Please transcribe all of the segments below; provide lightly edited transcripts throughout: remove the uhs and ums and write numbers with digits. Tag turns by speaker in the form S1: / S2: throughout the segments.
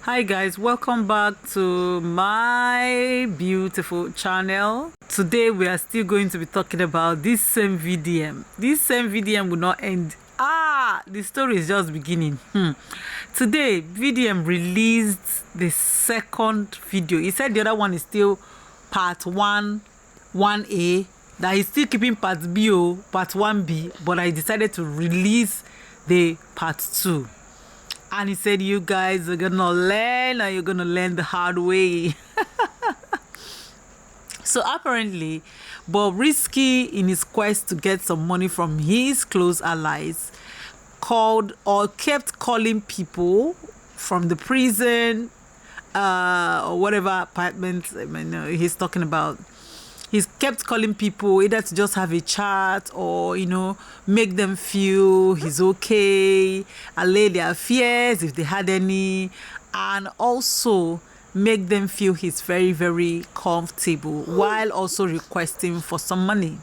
S1: Hi guys, welcome back to my beautiful channel. Today we are still going to be talking about this same VDM. This same VDM will not end. The story is just beginning. Today VDM released the second video. He said the other one is still part 1A, that he's still keeping part B, part 1B, but I decided to release the part 2. And he said, you guys are gonna learn, and you're gonna learn the hard way. So apparently, BobRisky, in his quest to get some money from his close allies, called or kept calling people from the prison or whatever apartment he's talking about. He's kept calling people either to just have a chat or, make them feel he's okay, allay their fears if they had any, and also make them feel he's very, very comfortable while also requesting for some money.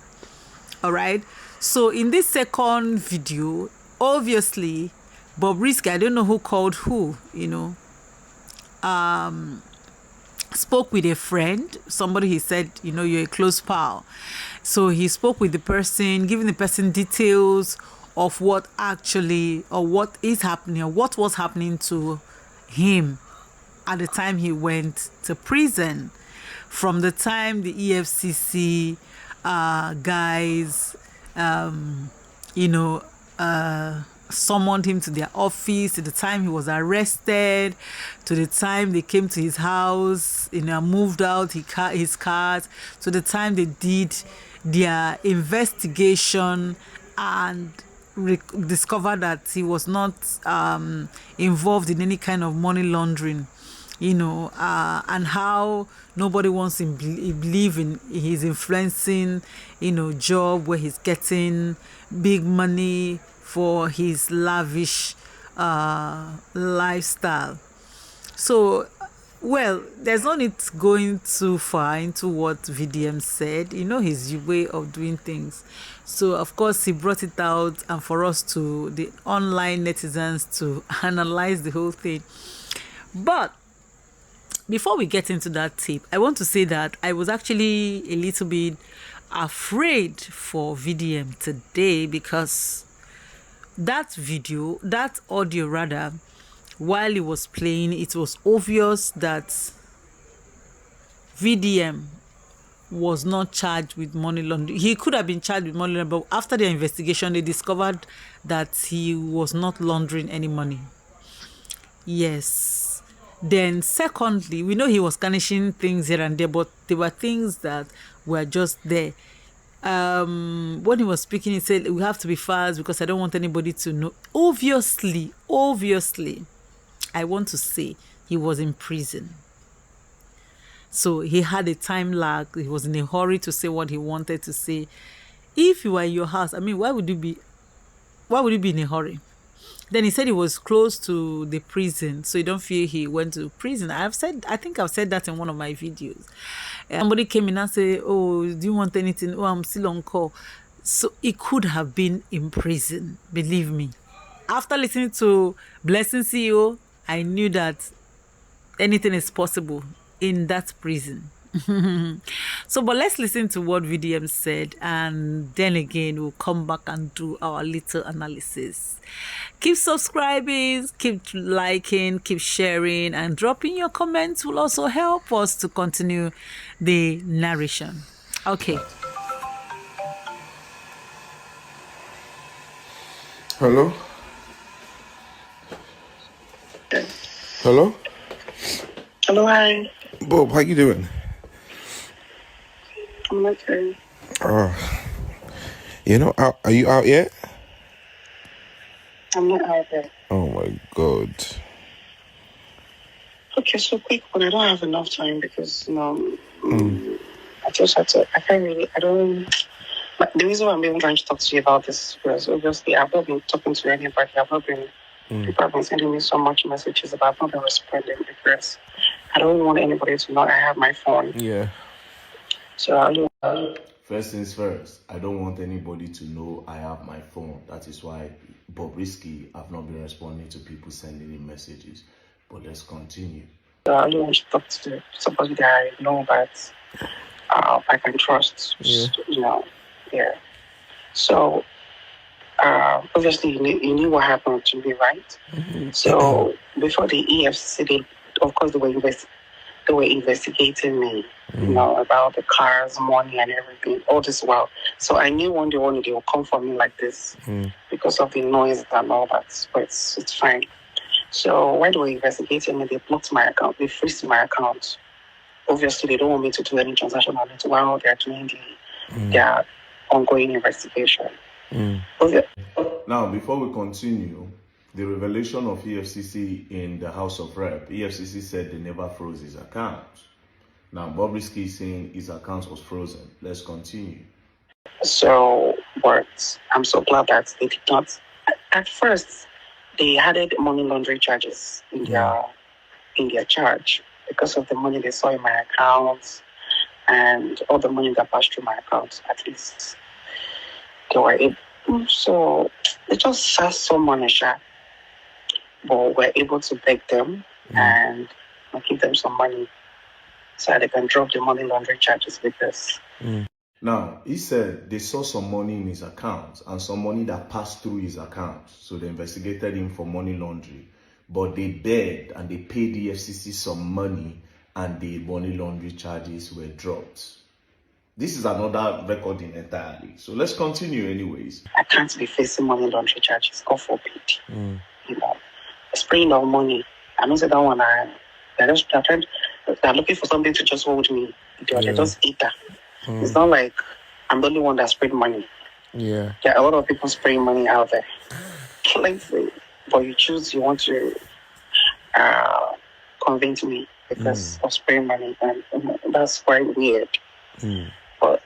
S1: All right. So in this second video, obviously, BobRisky, I don't know who called who, spoke with a friend, somebody he said, you're a close pal. So he spoke with the person, giving the person details of what actually or what is happening or what was happening to him at the time he went to prison. From the time the EFCC guys, summoned him to their office, to the time he was arrested, to the time they came to his house, moved out his cars, to the time they did their investigation and discovered that he was not involved in any kind of money laundering, and how nobody wants to believe in his influencing, job where he's getting big money for his lavish lifestyle. So, well, there's no need going too far into what VDM said. His way of doing things. So, of course, he brought it out and for us to, the online netizens, to analyze the whole thing. But before we get into that tip, I want to say that I was actually a little bit afraid for VDM today because that audio rather, while it was playing, it was obvious that VDM was not charged with money laundering. He could have been charged with money laundering, but after the investigation, they discovered that he was not laundering any money. Yes. Then secondly, we know he was garnishing things here and there, but there were things that were just there. When he was speaking, he said, we have to be fast because I don't want anybody to know. Obviously, I want to say he was in prison. So he had a time lag. He was in a hurry to say what he wanted to say. If you were in your house, why would you be in a hurry? Then he said he was close to the prison, so you don't feel he went to prison. I think I've said that in one of my videos. Somebody came in and said, oh, do you want anything? Oh, I'm still on call. So he could have been in prison, believe me. After listening to Blessing CEO, I knew that anything is possible in that prison. So, but let's listen to what VDM said, and then again we'll come back and do our little analysis. Keep subscribing, keep liking, keep sharing, and dropping your comments will also help us to continue the narration. Okay.
S2: Hello? Hello?
S3: Hello, hi.
S2: Bob, how you doing?
S3: I'm okay.
S2: Are you out yet?
S3: I'm not out there.
S2: Oh my God.
S3: Okay, so quick, but I don't have enough time because, I just had to, but the reason why I'm even trying to talk to you about this is because obviously I've not been talking to anybody. People have been sending me so much messages about I've not been responding because I don't want anybody to know I have my phone.
S2: Yeah.
S3: So
S4: First things first, I don't want anybody to know I have my phone. That is why BobRisky, I've not been responding to people sending me messages. But let's continue.
S3: I only want to talk to somebody that I know that I can trust.
S2: Yeah.
S3: You know, yeah. So obviously you knew what happened to me, right? So before the EFCC, of course they were investigating me, you know, about the cars, money, and everything. All this while, so I knew one day they will come for me like this because of the noise and all that. But it's fine. So when they were investigating me, they blocked my account. They froze my account. Obviously, they don't want me to do any transaction on it while they're doing their ongoing investigation.
S4: Now, before we continue, the revelation of EFCC in the House of Rep, EFCC said they never froze his account. Now, BobRisky is saying his account was frozen. Let's continue.
S3: So, but I'm so glad that they did not. At first, they added money laundering charges in their charge because of the money they saw in my account and all the money that passed through my account. At least they were able. So they just asked some money, but we're able to beg them and give them some money so that they can drop the money laundering charges with us.
S4: Now, he said they saw some money in his account and some money that passed through his account. So they investigated him for money laundering. But they begged and they paid the EFCC some money and the money laundering charges were dropped. This is another recording entirely. So let's continue anyways.
S3: I can't be facing money laundering charges. God forbid. You know, spraying of money. I know that one. They're looking for something to just hold me. They just eat that. It's not like I'm the only one that sprayed money.
S2: Yeah.
S3: There are a lot of people spraying money out there. But you want to convince me because of spraying money, and that's quite weird. But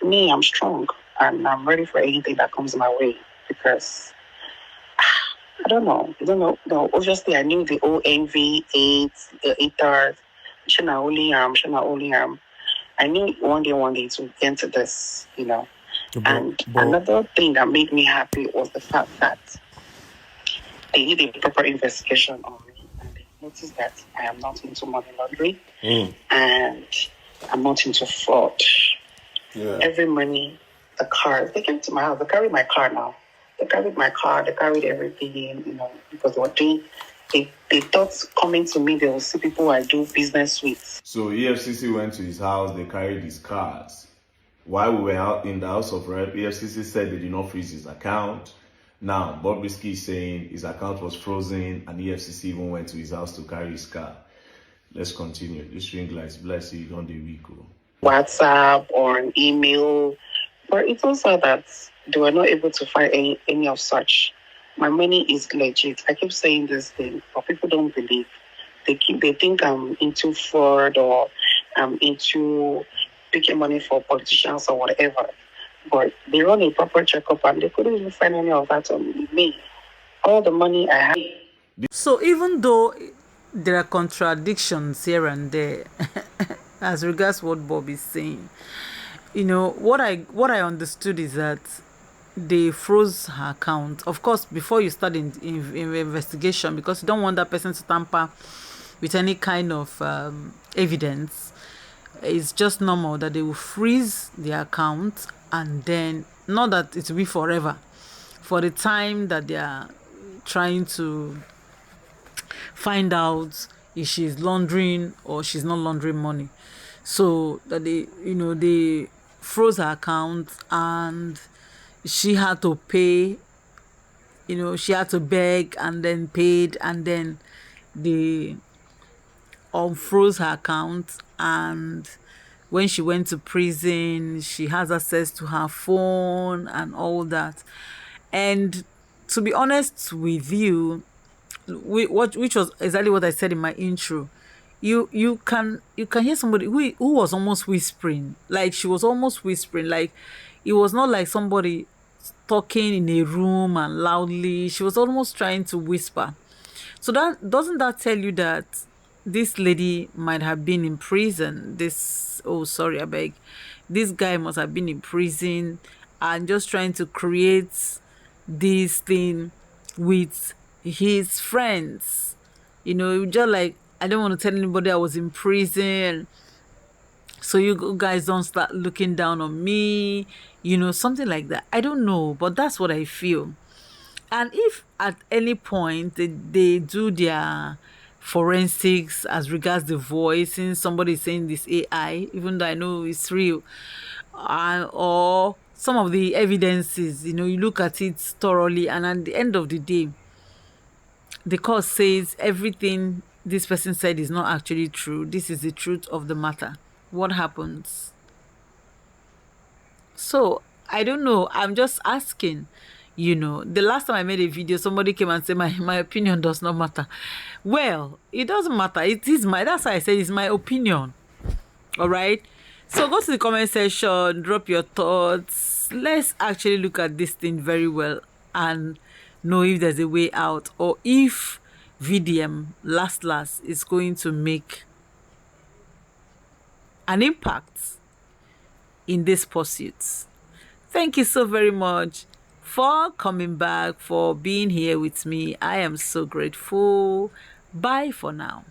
S3: me, I'm strong and I'm ready for anything that comes my way because I don't know. No, obviously I knew the OMV 8, the ITAR, Shana only I knew one day to enter this, And another thing that made me happy was the fact that they did a proper investigation on me and they noticed that I am not into money laundering and I'm not into fraud. Yeah. Every money, the car, they came to my house. They carried my car now. They carried my car. They carried everything, because they were doing. They thought coming to me, they will see people I do business with.
S4: So EFCC went to his house. They carried his cars. While we were out in the House of Rep, EFCC said they did not freeze his account. Now, BobRisky is saying his account was frozen and EFCC even went to his house to carry his car. Let's continue. This ring lights, bless you, don't the week.
S3: WhatsApp or an email, but it also that they were not able to find any of such. My money is legit. I keep saying this thing, but people don't believe. They think I'm into fraud or I'm into picking money for politicians or whatever. But they run a proper checkup and they couldn't even find any of that on me. All the money I have.
S1: So even though there are contradictions here and there, as regards what Bob is saying, what I understood is that they froze her account. Of course, before you start in investigation, because you don't want that person to tamper with any kind of evidence, it's just normal that they will freeze the account, and then not that it will be forever, for the time that they are trying to find out if she's laundering or she's not laundering money. So that they froze her account and she had to pay, she had to beg and then paid, and then they unfroze her account. And when she went to prison, she has access to her phone and all that. And to be honest with you, which was exactly what I said in my intro, you can hear somebody who was almost whispering, like she was almost whispering, like it was not like somebody talking in a room and loudly. She was almost trying to whisper. So that doesn't that tell you that this lady might have been in prison? This guy must have been in prison and just trying to create this thing with his friends just like, I don't want to tell anybody I was in prison, so you guys don't start looking down on me, something like that. I don't know, but that's what I feel. And if at any point they do their forensics as regards the voice, since somebody is saying this AI, even though I know it's real, or some of the evidences, you look at it thoroughly, and at the end of the day, the court says everything this person said is not actually true. This is the truth of the matter. What happens? So I don't know. I'm just asking. The last time I made a video, somebody came and said my opinion does not matter. Well, it doesn't matter. It is that's why I said it's my opinion. All right. So go to the comment section, drop your thoughts. Let's actually look at this thing very well and know if there's a way out, or if VDM last is going to make an impact in this pursuit. Thank you so very much for coming back, for being here with me. I am so grateful. Bye for now.